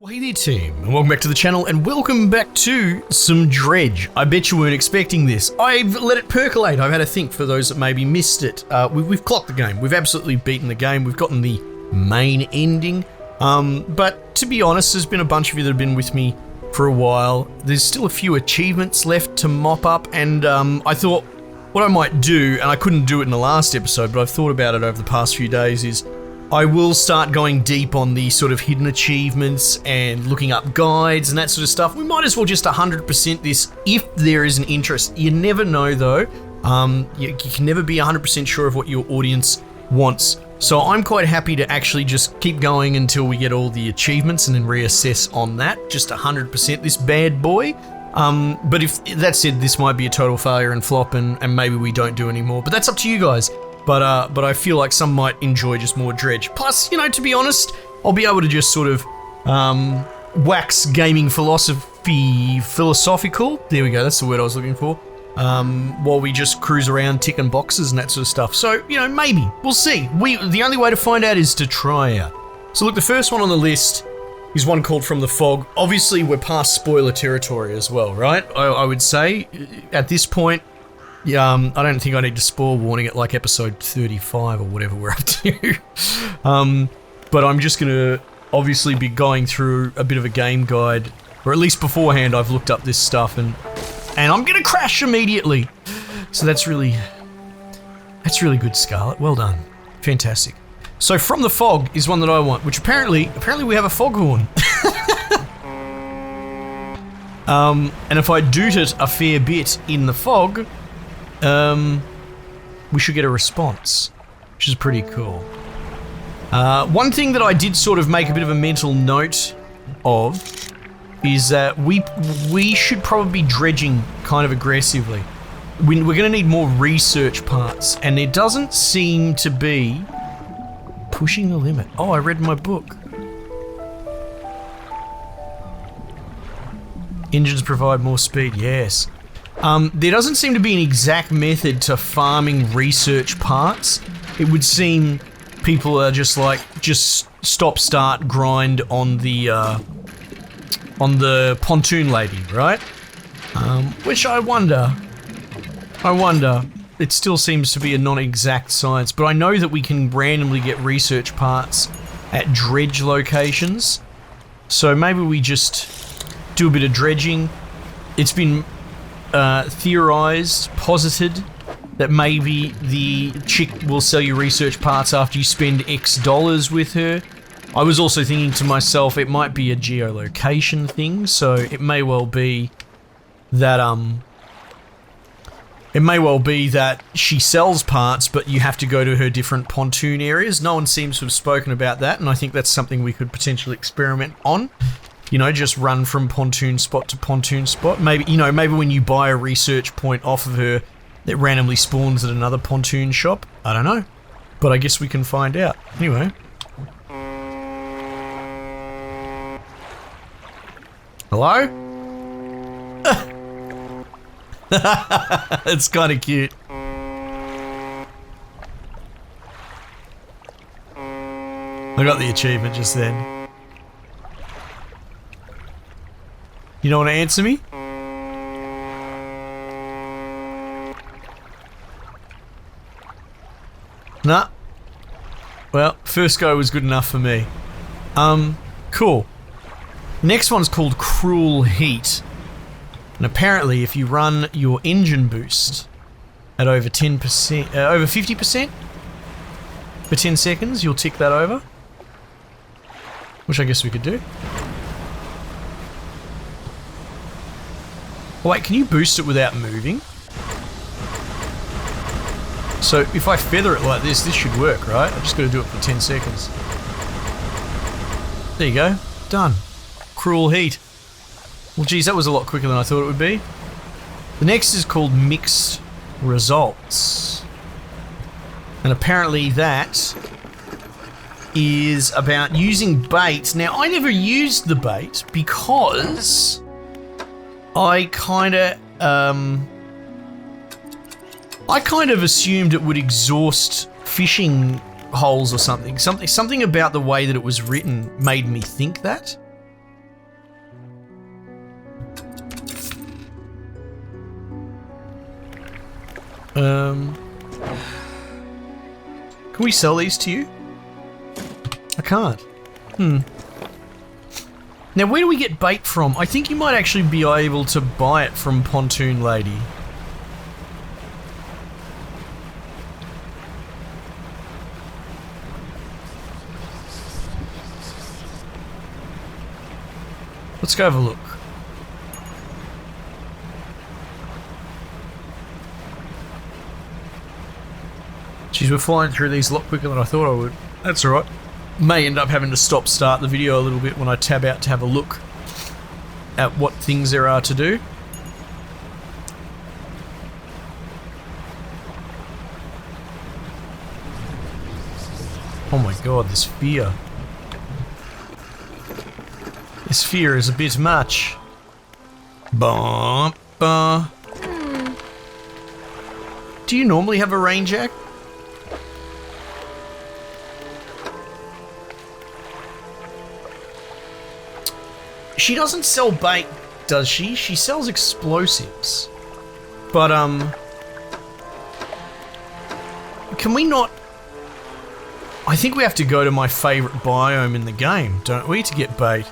Hey there team, and welcome back to the channel, and welcome back to some Dredge. I bet you weren't expecting this. I've let it percolate. I've had a think for those that maybe missed it. We've clocked the game. We've absolutely beaten the game. We've gotten the main ending. But to be honest, there's been a bunch of you that have been with me for a while. There's still a few achievements left to mop up, and I thought what I might do, and I couldn't do it in the last episode, but I've thought about it over the past few days, is I will start going deep on the sort of hidden achievements and looking up guides and that sort of stuff. We might as well just 100% this if there is an interest. You never know though. You can never be 100% sure of what your audience wants. So I'm quite happy to actually just keep going until we get all the achievements and then reassess on that. Just 100% this bad boy. But if that said, this might be a total failure and flop and maybe we don't do any more. But that's up to you guys. But I feel like some might enjoy just more Dredge. Plus, you know, to be honest, I'll be able to just sort of wax gaming philosophical. There we go, that's the word I was looking for. While we just cruise around ticking boxes and that sort of stuff. So, you know, maybe. We'll see. The only way to find out is to try out. So look, the first one on the list is one called From the Fog. Obviously, we're past spoiler territory as well, right? I would say, at this point, yeah, I don't think I need to spoil warning at like episode 35 or whatever we're up to. But I'm just going to obviously be going through a bit of a game guide, or at least beforehand I've looked up this stuff and I'm going to crash immediately. So that's really good, Scarlet. Well done. Fantastic. So From the Fog is one that I want, which apparently we have a foghorn. And if I doot it a fair bit in the fog, we should get a response, which is pretty cool. One thing that I did sort of make a bit of a mental note of is that we should probably be dredging kind of aggressively. We're going to need more research parts, and there doesn't seem to be pushing the limit. Oh, I read my book. Engines provide more speed, yes. There doesn't seem to be an exact method to farming research parts. It would seem people are just stop, start, grind on the pontoon lady, right? Which I wonder. It still seems to be a non-exact science, but I know that we can randomly get research parts at dredge locations. So maybe we just do a bit of dredging. It's been theorized, posited, that maybe the chick will sell you research parts after you spend X dollars with her. I was also thinking to myself, it might be a geolocation thing, so it may well be that she sells parts, but you have to go to her different pontoon areas. No one seems to have spoken about that, and I think that's something we could potentially experiment on. You know, just run from pontoon spot to pontoon spot. Maybe when you buy a research point off of her, it randomly spawns at another pontoon shop. I don't know. But I guess we can find out. Anyway. Hello? It's kind of cute. I got the achievement just then. You don't want to answer me? Nah. Well, first go was good enough for me. Cool. Next one's called Cruel Heat. And apparently if you run your engine boost at over 10%, over 50% for 10 seconds, you'll tick that over. Which I guess we could do. Oh, wait, can you boost it without moving? So if I feather it like this should work, right? I've just got to do it for 10 seconds. There you go. Done. Cruel Heat. Well, geez, that was a lot quicker than I thought it would be. The next is called Mixed Results. And apparently that is about using bait. Now, I never used the bait because I kind of assumed it would exhaust fishing holes or something. Something about the way that it was written made me think that. Can we sell these to you? I can't. Now, where do we get bait from? I think you might actually be able to buy it from Pontoon Lady. Let's go have a look. Jeez, we're flying through these a lot quicker than I thought I would. That's alright. May end up having to start the video a little bit when I tab out to have a look at what things there are to do. Oh my god, this fear. This fear is a bit much. Bump. Do you normally have a rain jack? She doesn't sell bait, does she? She sells explosives. But, can we not... I think we have to go to my favourite biome in the game, don't we, to get bait?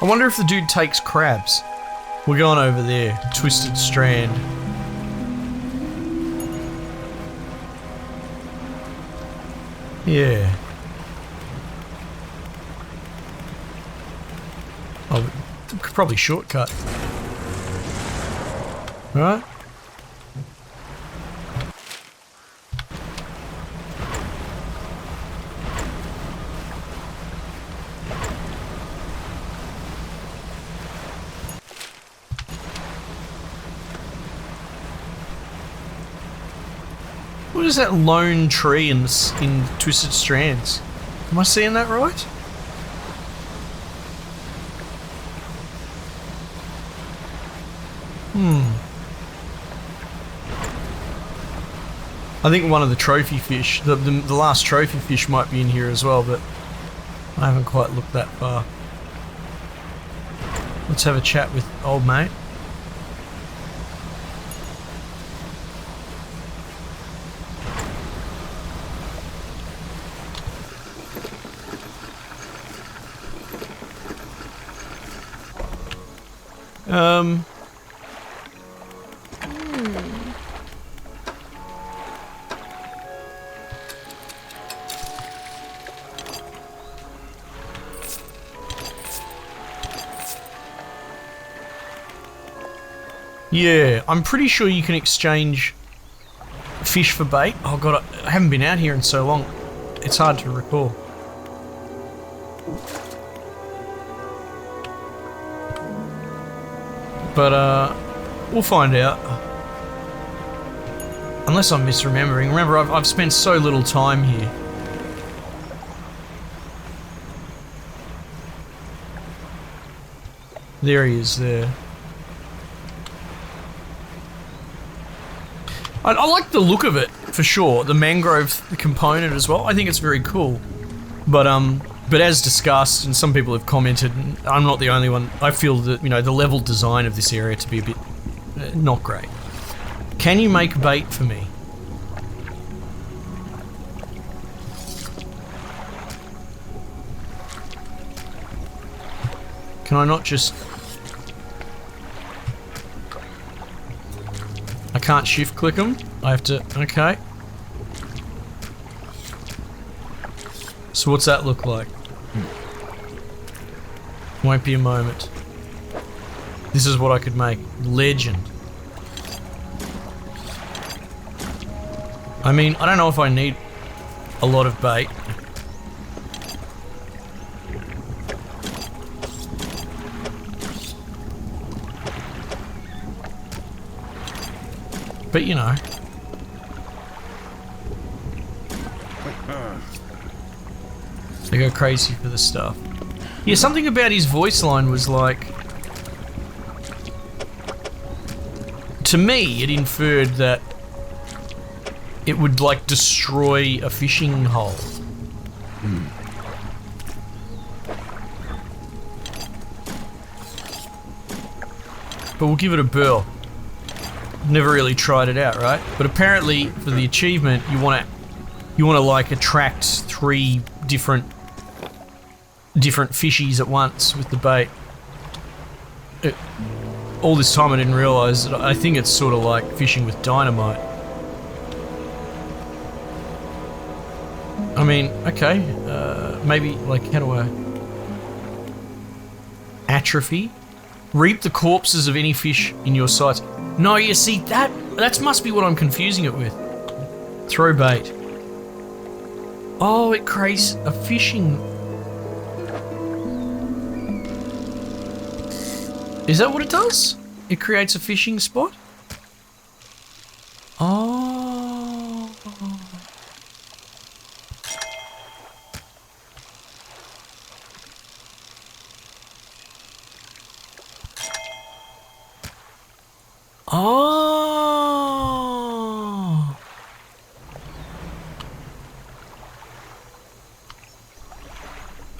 I wonder if the dude takes crabs. We're going over there. Twisted Strand. Yeah. Oh, we could probably shortcut. Alright. What is that lone tree in Twisted Strands? Am I seeing that right? I think one of the trophy fish, the last trophy fish might be in here as well, but I haven't quite looked that far. Let's have a chat with old mate. Yeah, I'm pretty sure you can exchange fish for bait. Oh god, I haven't been out here in so long. It's hard to recall. But, we'll find out. Unless I'm misremembering. Remember, I've spent so little time here. There he is there. I like the look of it, for sure. The mangrove component as well. I think it's very cool. But as discussed, and some people have commented, and I'm not the only one, I feel that, you know, the level design of this area to be a bit not great. Can you make bait for me? Can I not just... I can't shift click them. I have to... Okay. So what's that look like? Won't be a moment. This is what I could make. Legend. I mean, I don't know if I need a lot of bait. But you know. They go crazy for the stuff. Yeah, something about his voice line was like... To me, it inferred that it would like destroy a fishing hole. But we'll give it a burl. Never really tried it out, right? But apparently, for the achievement, you want to like attract 3 different fishies at once with the bait. All this time I didn't realise that. I think it's sort of like fishing with dynamite. I mean, okay, maybe like how do I atrophy? Reap the corpses of any fish in your sights. No, you see, that must be what I'm confusing it with. Throw bait. Oh, it creates a fishing... Is that what it does? It creates a fishing spot? Oh. Oh.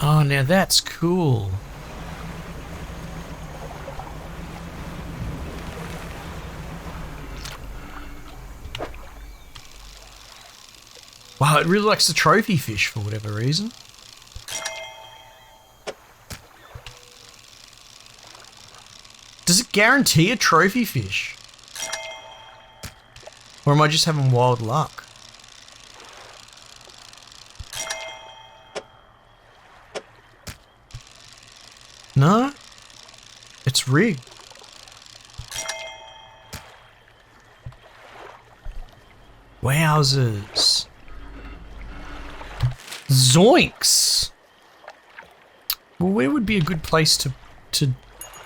Oh, now that's cool. Wow, it really likes the trophy fish for whatever reason. Does it guarantee a trophy fish? Or am I just having wild luck? No? It's rigged. Wowzers. Zoinks! Well, where would be a good place to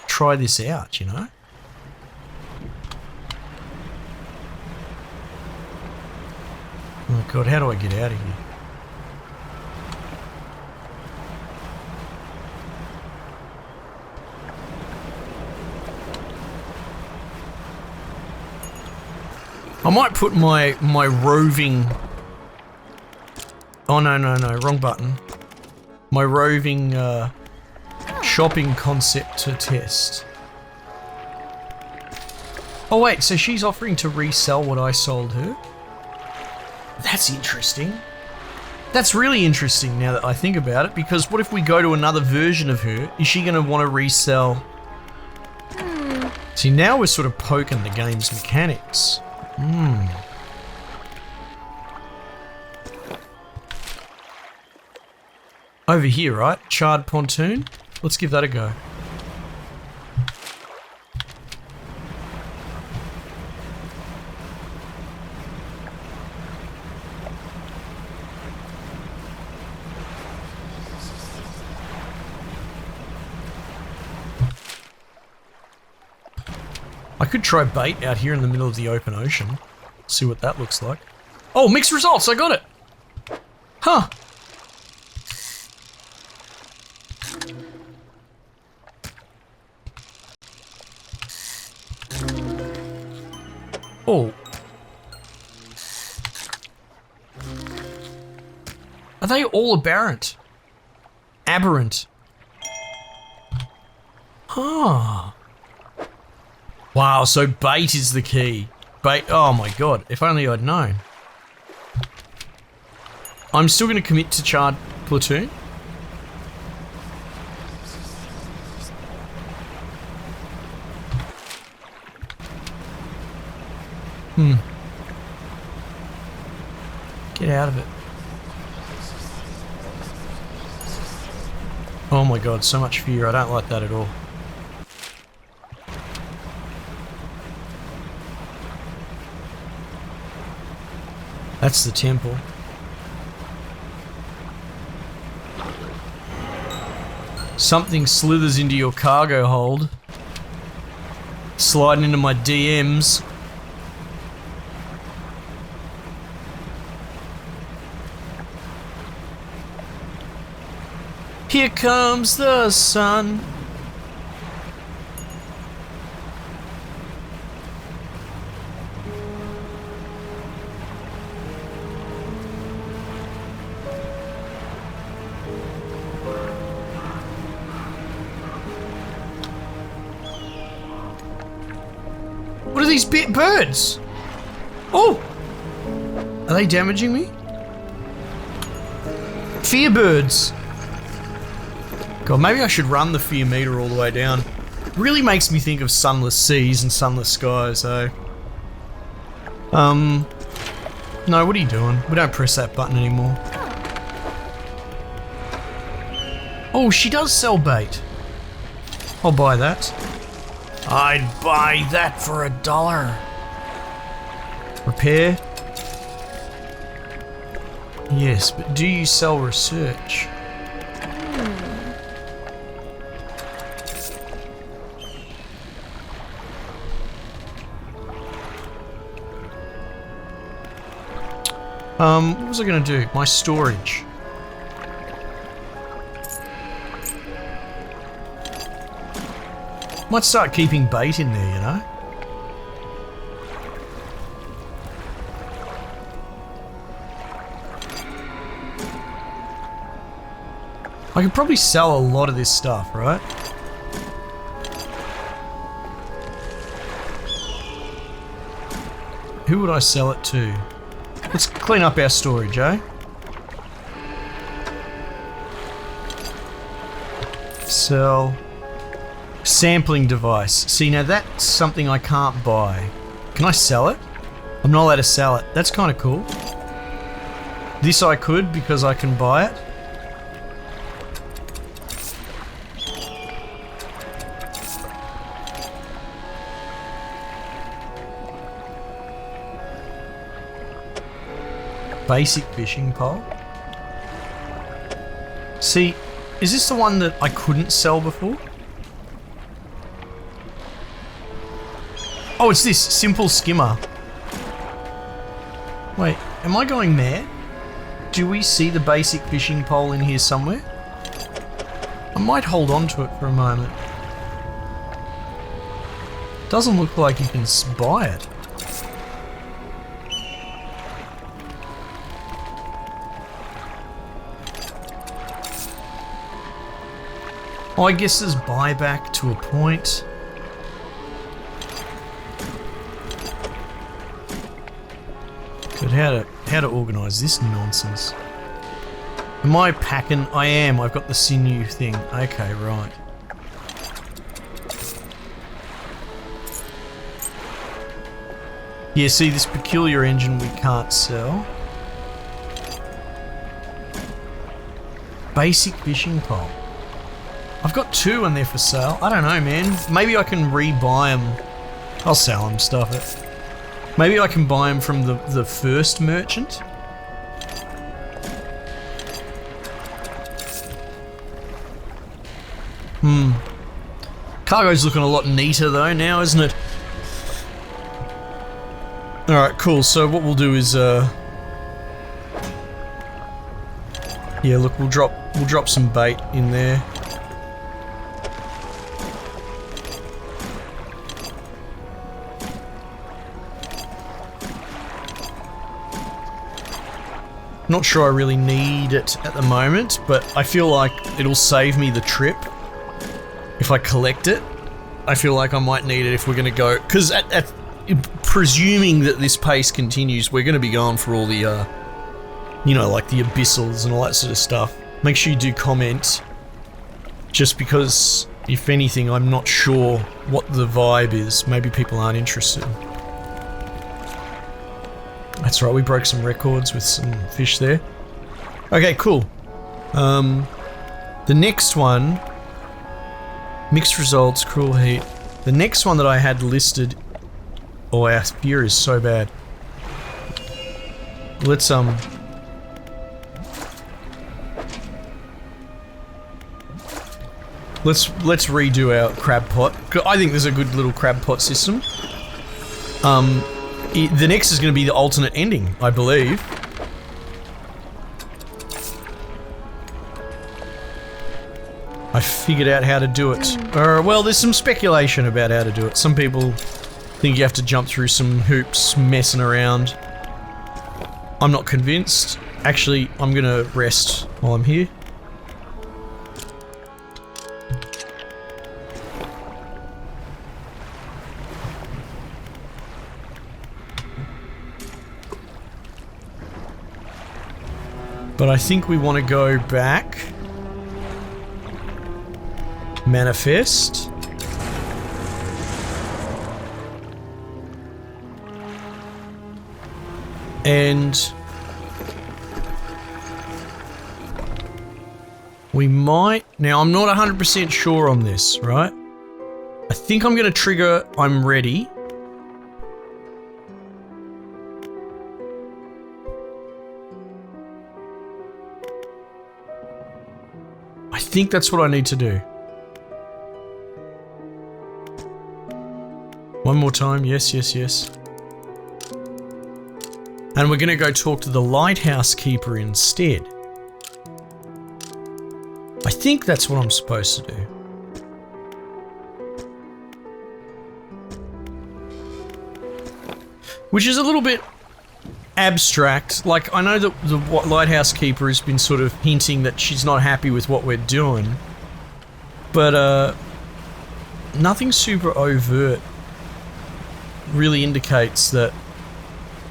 try this out, you know? Oh god, how do I get out of here? I might put my roving... Oh no, wrong button. My roving shopping concept to test. Oh wait, so she's offering to resell what I sold her? That's interesting. That's really interesting now that I think about it, because what if we go to another version of her? Is she going to want to resell? See, now we're sort of poking the game's mechanics. Over here, right? Charred pontoon. Let's give that a go. I could try bait out here in the middle of the open ocean. See what that looks like. Oh, mixed results! I got it! Huh. Oh. Are they all aberrant? Aberrant. Huh. Wow, so bait is the key. Bait, oh my god, if only I'd known. I'm still going to commit to charred platoon. Get out of it. Oh my god, so much fear. I don't like that at all. That's the temple. Something slithers into your cargo hold. Sliding into my DMs. Here comes the sun. these birds? Oh! Are they damaging me? Fear birds. God, maybe I should run the fear meter all the way down. Really makes me think of sunless seas and sunless skies, though. No, what are you doing? We don't press that button anymore. Oh, she does sell bait. I'll buy that. I'd buy that for $1. Repair. Yes, but do you sell research? What was I going to do? My storage. Might start keeping bait in there, you know? I could probably sell a lot of this stuff, right? Who would I sell it to? Let's clean up our storage, eh? Sell. Sampling device. See, now that's something I can't buy. Can I sell it? I'm not allowed to sell it. That's kind of cool. This I could because I can buy it. Basic fishing pole. See, is this the one that I couldn't sell before? Oh, it's this simple skimmer. Wait, am I going mad? Do we see the basic fishing pole in here somewhere? I might hold on to it for a moment. Doesn't look like you can buy it. Oh, I guess there's buyback to a point. Good, how to organise this nonsense. Am I packing? I am. I've got the sinew thing. Okay, right. Yeah, see this peculiar engine we can't sell. Basic fishing pole. I've got 2 and they're for sale. I don't know, man. Maybe I can re-buy them. I'll sell them, stuff it. Maybe I can buy them from the first merchant. Cargo's looking a lot neater though now, isn't it? Alright, cool. So what we'll do is yeah, look, we'll drop some bait in there. Not sure I really need it at the moment, but I feel like it'll save me the trip if I collect it. I feel like I might need it if we're going to go, because presuming that this pace continues, we're going to be going for all the, you know, like the abyssals and all that sort of stuff. Make sure you do comment, just because, if anything, I'm not sure what the vibe is. Maybe people aren't interested. That's right, we broke some records with some fish there. Okay, cool. The next one, mixed results, cruel heat. The next one that I had listed, oh, our fear is so bad. Let's redo our crab pot. I think there's a good little crab pot system. The next is going to be the alternate ending, I believe. I figured out how to do it. Well, there's some speculation about how to do it. Some people think you have to jump through some hoops, messing around. I'm not convinced. Actually, I'm going to rest while I'm here. But I think we want to go back. Manifest. And we might... Now, I'm not 100% sure on this, right? I think I'm going to trigger I'm ready. I think that's what I need to do. One more time. Yes, yes, yes. And we're going to go talk to the lighthouse keeper instead. I think that's what I'm supposed to do. Which is a little bit abstract. Like, I know that the lighthouse keeper has been sort of hinting that she's not happy with what we're doing. But, nothing super overt really indicates that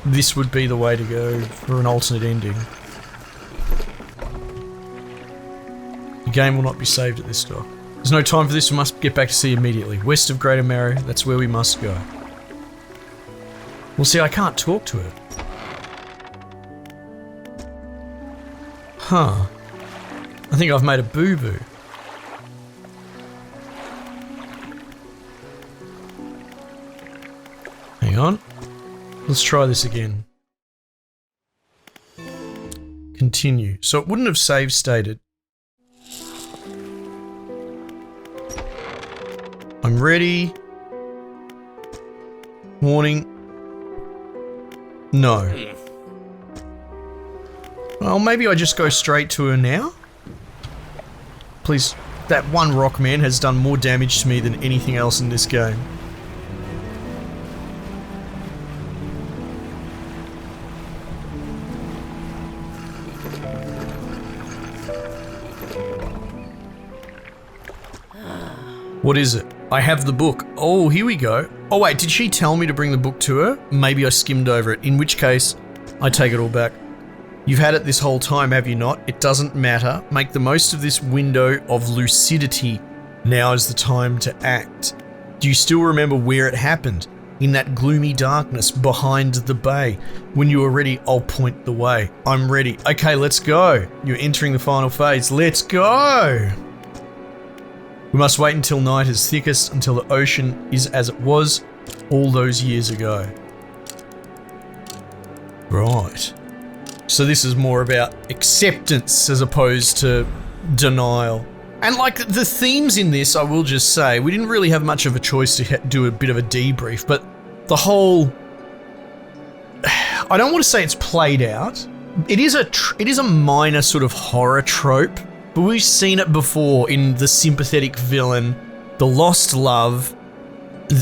this would be the way to go for an alternate ending. The game will not be saved at this dock. There's no time for this, we must get back to sea immediately. West of Greater Marrow, that's where we must go. Well, see, I can't talk to her. Huh. I think I've made a boo-boo. Hang on. Let's try this again. Continue. So it wouldn't have save stated. I'm ready. Warning. No. Well, maybe I just go straight to her now? Please, that one rock man has done more damage to me than anything else in this game. What is it? I have the book. Oh, here we go. Oh wait, did she tell me to bring the book to her? Maybe I skimmed over it, in which case, I take it all back. You've had it this whole time, have you not? It doesn't matter. Make the most of this window of lucidity. Now is the time to act. Do you still remember where it happened? In that gloomy darkness behind the bay. When you are ready, I'll point the way. I'm ready. Okay, let's go. You're entering the final phase. Let's go! We must wait until night is thickest, until the ocean is as it was all those years ago. Right. So this is more about acceptance as opposed to denial. And like the themes in this, I will just say, we didn't really have much of a choice to do a bit of a debrief, but the whole... I don't want to say it's played out. It is a minor sort of horror trope, but we've seen it before in the sympathetic villain, the lost love,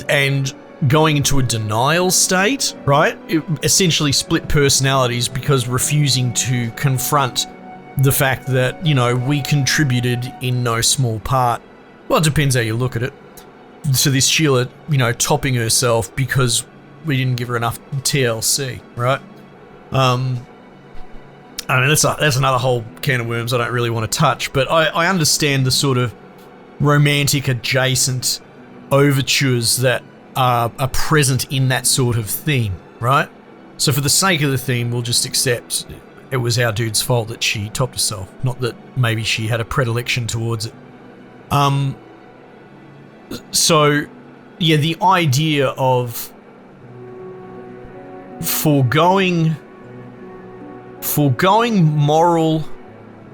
and going into a denial state, right? Essentially split personalities because refusing to confront the fact that, you know, we contributed in no small part. Well, it depends how you look at it. So this Sheila, you know, topping herself because we didn't give her enough TLC, right? I mean, that's another whole can of worms I don't really want to touch, but I understand the sort of romantic adjacent overtures that are present in that sort of theme, right? So for the sake of the theme, we'll just accept it was our dude's fault that she topped herself, not that maybe she had a predilection towards it. So, yeah, the idea of foregoing moral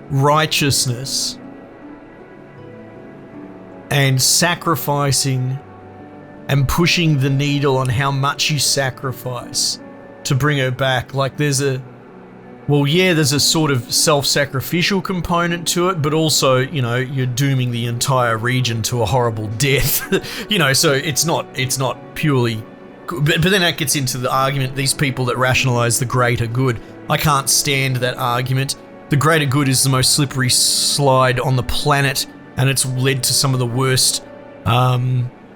righteousness and sacrificing and pushing the needle on how much you sacrifice to bring her back. Like there's a sort of self-sacrificial component to it, but also, you know, you're dooming the entire region to a horrible death. You know, so it's not purely... But then that gets into the argument, these people that rationalize the greater good. I can't stand that argument. The greater good is the most slippery slide on the planet, and it's led to some of the worst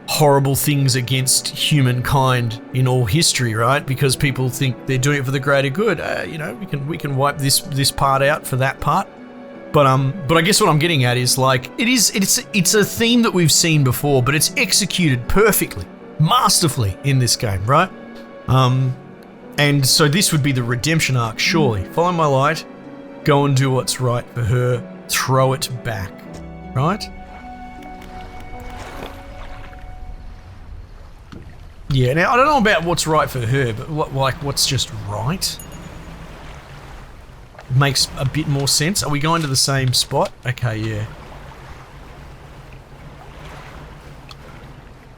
horrible things against humankind in all history, right? Because people think they're doing it for the greater good. We can wipe this part out for that part. But I guess what I'm getting at is like it's a theme that we've seen before, but it's executed perfectly, masterfully in this game, right? And so this would be the redemption arc, surely. Follow my light, go and do what's right for her, throw it back, right? Yeah, now I don't know about what's right for her, but what's just right? Makes a bit more sense. Are we going to the same spot? Okay, yeah.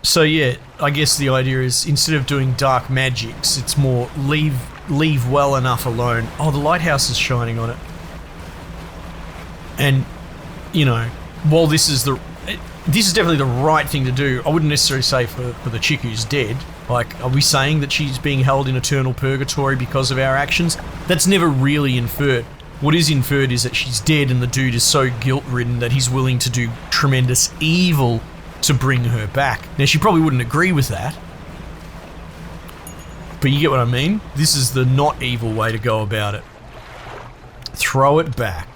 So yeah, I guess the idea is instead of doing dark magics, it's more leave well enough alone. Oh, the lighthouse is shining on it. And, you know, while this is definitely the right thing to do, I wouldn't necessarily say for the chick who's dead. Like, are we saying that she's being held in eternal purgatory because of our actions? That's never really inferred. What is inferred is that she's dead and the dude is so guilt-ridden that he's willing to do tremendous evil to bring her back. Now, she probably wouldn't agree with that. But you get what I mean? This is the not evil way to go about it. Throw it back.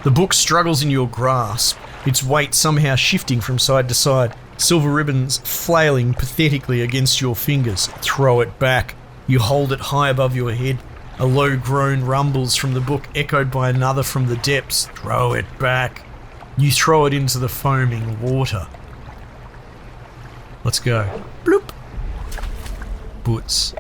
The book struggles in your grasp, its weight somehow shifting from side to side, silver ribbons flailing pathetically against your fingers. Throw it back. You hold it high above your head. A low groan rumbles from the book, echoed by another from the depths. Throw it back. You throw it into the foaming water. Let's go. Bloop. Boots.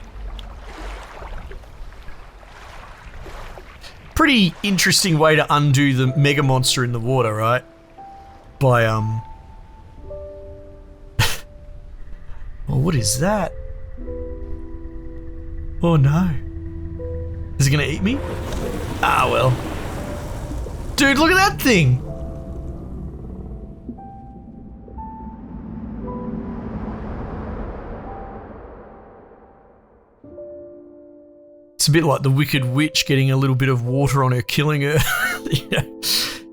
Pretty interesting way to undo the mega monster in the water, right? By, Oh, what is that? Oh no. Is it gonna eat me? Ah, well. Dude, look at that thing! It's a bit like the Wicked Witch getting a little bit of water on her, killing her. Yeah.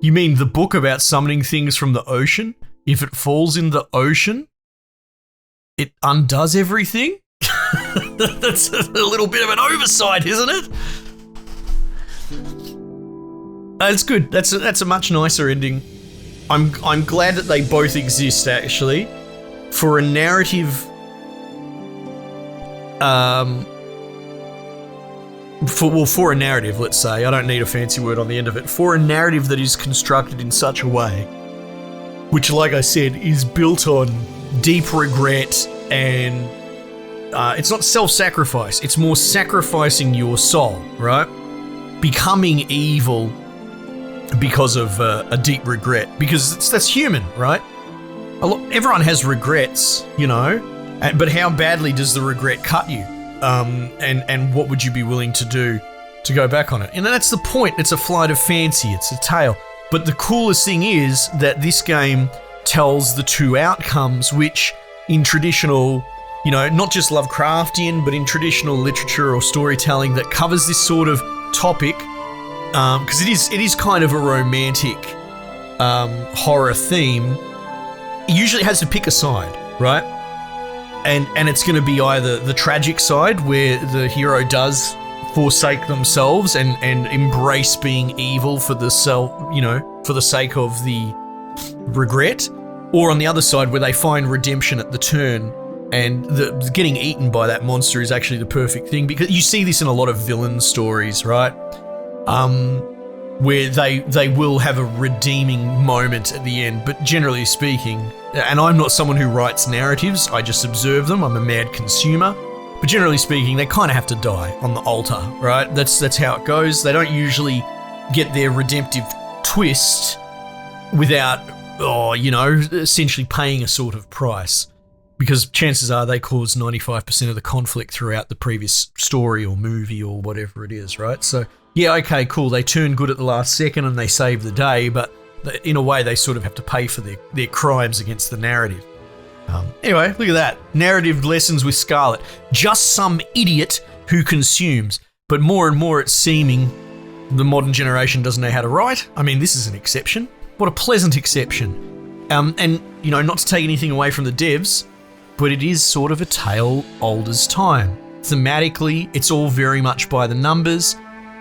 You mean the book about summoning things from the ocean? If it falls in the ocean, it undoes everything? That's a little bit of an oversight, isn't it? It's good. That's a much nicer ending. I'm glad that they both exist, actually. For a narrative... For a narrative, let's say, I don't need a fancy word on the end of it, for a narrative that is constructed in such a way, which, like I said, is built on deep regret and it's not self-sacrifice, it's more sacrificing your soul, right? Becoming evil because of a deep regret, because that's human, right? Everyone has regrets, you know, but how badly does the regret cut you? And what would you be willing to do to go back on it? And that's the point. It's a flight of fancy. It's a tale. But the coolest thing is that this game tells the two outcomes, which in traditional, you know, not just Lovecraftian, but in traditional literature or storytelling that covers this sort of topic, because it is kind of a romantic horror theme. It usually has to pick a side, right? And it's going to be either the tragic side where the hero does forsake themselves and embrace being evil for the sake of the regret, or on the other side where they find redemption at the turn, and the getting eaten by that monster is actually the perfect thing, because you see this in a lot of villain stories, right? Where they will have a redeeming moment at the end, but generally speaking, and I'm not someone who writes narratives, I just observe them, I'm a mad consumer, but generally speaking, they kind of have to die on the altar, right? That's how it goes. They don't usually get their redemptive twist without, essentially paying a sort of price, because chances are they cause 95% of the conflict throughout the previous story or movie or whatever it is, right? So yeah, okay, cool. They turn good at the last second and they save the day, but in a way they sort of have to pay for their crimes against the narrative. Anyway, look at that. Narrative lessons with Scarlet. Just some idiot who consumes. But more and more it's seeming the modern generation doesn't know how to write. I mean, this is an exception. What a pleasant exception. And, not to take anything away from the devs, but it is sort of a tale old as time. Thematically, it's all very much by the numbers.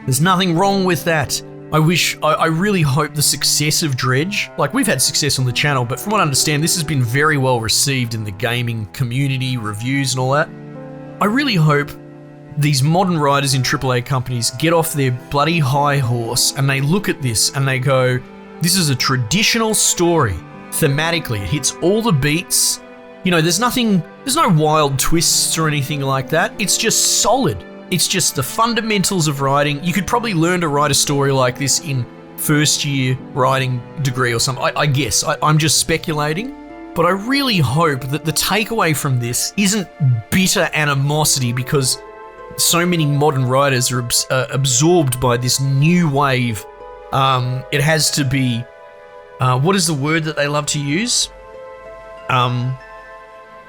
There's nothing wrong with that. I really hope the success of Dredge, like we've had success on the channel, but from what I understand, this has been very well received in the gaming community, reviews and all that. I really hope these modern writers in AAA companies get off their bloody high horse and they look at this and they go, this is a traditional story. Thematically, it hits all the beats. You know, there's no wild twists or anything like that. It's just solid. It's just the fundamentals of writing. You could probably learn to write a story like this in first year writing degree or something. I guess. I'm just speculating. But I really hope that the takeaway from this isn't bitter animosity because so many modern writers are absorbed by this new wave. It has to be, what is the word that they love to use?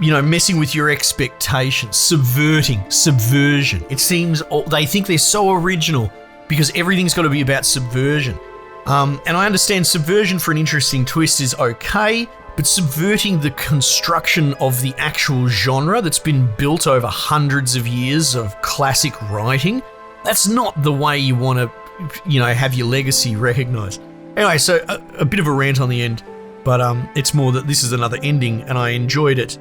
Messing with your expectations, subversion. It seems they think they're so original because everything's got to be about subversion. And I understand subversion for an interesting twist is okay, but subverting the construction of the actual genre that's been built over hundreds of years of classic writing, that's not the way you want to, have your legacy recognized. Anyway, so a bit of a rant on the end, but it's more that this is another ending and I enjoyed it.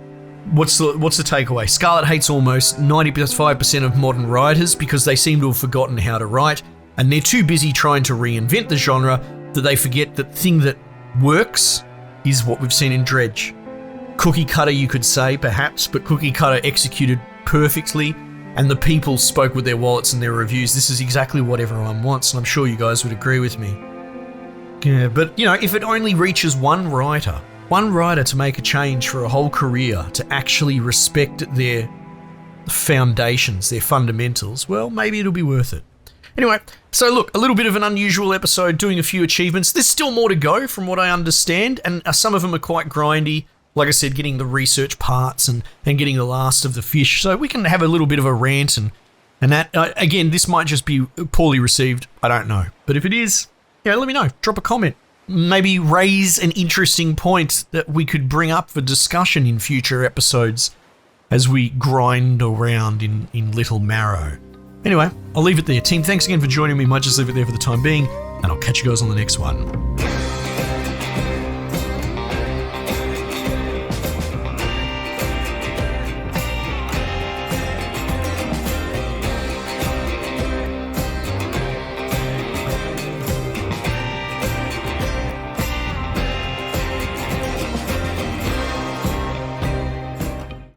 What's the takeaway? Scarlett hates almost 95% of modern writers because they seem to have forgotten how to write, and they're too busy trying to reinvent the genre that they forget that the thing that works is what we've seen in Dredge. Cookie cutter, you could say, perhaps, but cookie cutter executed perfectly, and the people spoke with their wallets and their reviews. This is exactly what everyone wants, and I'm sure you guys would agree with me. Yeah, but, if it only reaches one writer to make a change for a whole career, to actually respect their foundations, their fundamentals, well, maybe it'll be worth it. Anyway, so look, a little bit of an unusual episode, doing a few achievements. There's still more to go from what I understand, and some of them are quite grindy. Like I said, getting the research parts and getting the last of the fish. So we can have a little bit of a rant and that. Again, this might just be poorly received. I don't know. But if it is, let me know. Drop a comment. Maybe raise an interesting point that we could bring up for discussion in future episodes as we grind around in Little Marrow. Anyway, I'll leave it there. Team, thanks again for joining me. Might just leave it there for the time being, and I'll catch you guys on the next one.